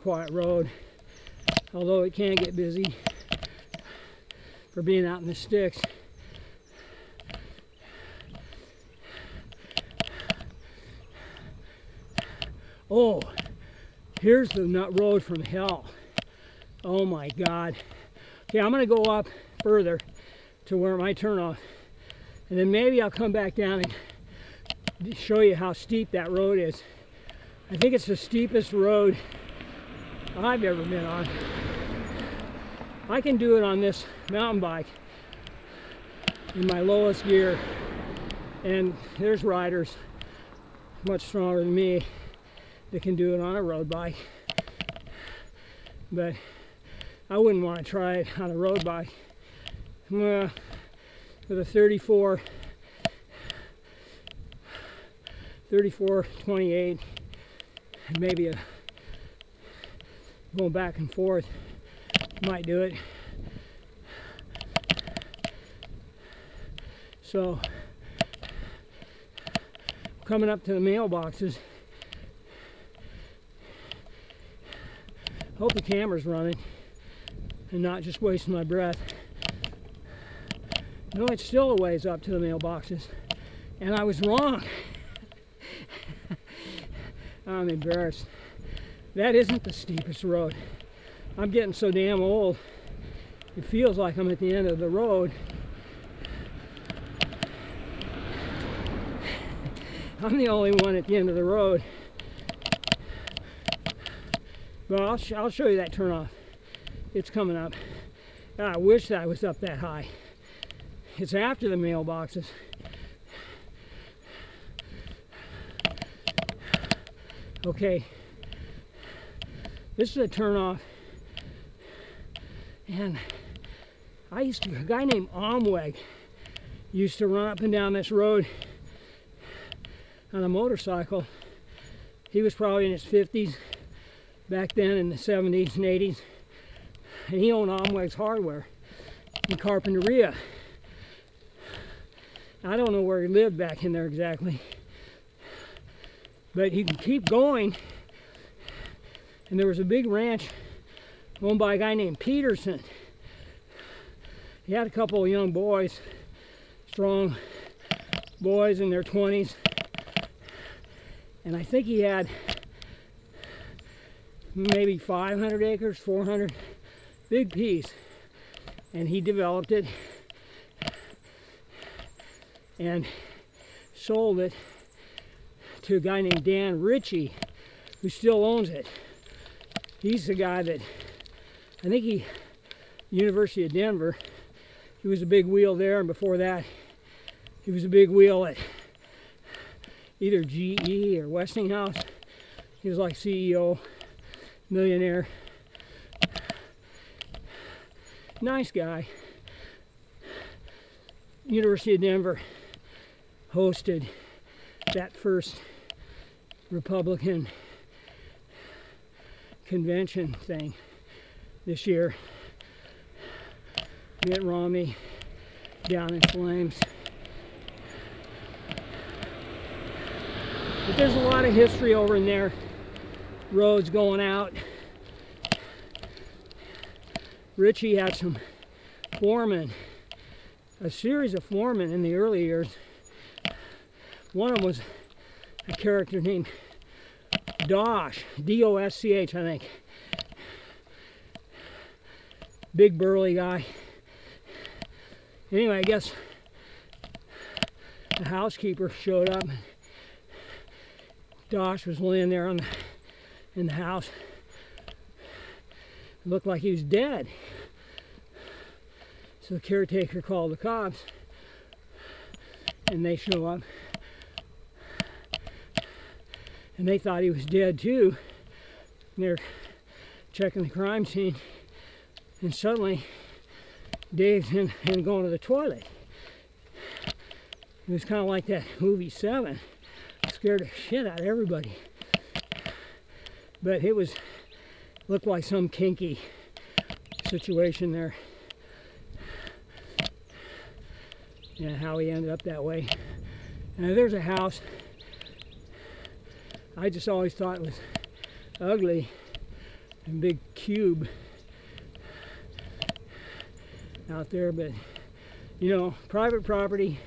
quiet road, although it can get busy for being out in the sticks. Oh, here's the nut road from hell. Oh my God. Okay, I'm going to go up further to where my turnoff, and then maybe I'll come back down and show you how steep that road is. I think it's the steepest road I've ever been on. I can do it on this mountain bike in my lowest gear, and there's riders much stronger than me that can do it on a road bike, but I wouldn't want to try it on a road bike. With a 34, 28, and maybe going back and forth, might do it. So, coming up to the mailboxes. Hope the camera's running and not just wasting my breath. No, it's still a ways up to the mailboxes, and I was wrong. I'm embarrassed. That isn't the steepest road. I'm getting so damn old, it feels like I'm at the end of the road. I'm the only one at the end of the road. But I'll show you that turnoff. It's coming up. I wish that I was up that high. It's after the mailboxes. Okay, this is a turnoff, and a guy named Omweg used to run up and down this road on a motorcycle. He was probably in his 50s back then, in the 70s and 80s, and he owned Omweg's Hardware in Carpinteria. I don't know where he lived back in there exactly, but he could keep going, and there was a big ranch owned by a guy named Peterson. He had a couple of young boys, strong boys in their 20s, and I think he had maybe 500 acres, 400, big piece, and he developed it and sold it to a guy named Dan Ritchie, who still owns it. He's the guy that, I think University of Denver, he was a big wheel there, and before that he was a big wheel at either GE or Westinghouse. He was like CEO, millionaire, nice guy. University of Denver hosted that first Republican convention thing this year. Mitt Romney down in flames. But there's a lot of history over in there. Roads going out. Ritchie had some foremen, a series of foremen in the early years. One of them was a character named Dosh, D-O-S-C-H, I think. Big burly guy. Anyway, I guess the housekeeper showed up. Dosh was laying there in the house. It looked like he was dead. So the caretaker called the cops, and they show up. And they thought he was dead too. And they're checking the crime scene, and suddenly Dave's in going to the toilet. It was kind of like that movie 7. It scared the shit out of everybody. But it looked like some kinky situation there. Yeah, how he ended up that way. Now there's a house. I just always thought it was ugly. and big cube out there, but you know, private property.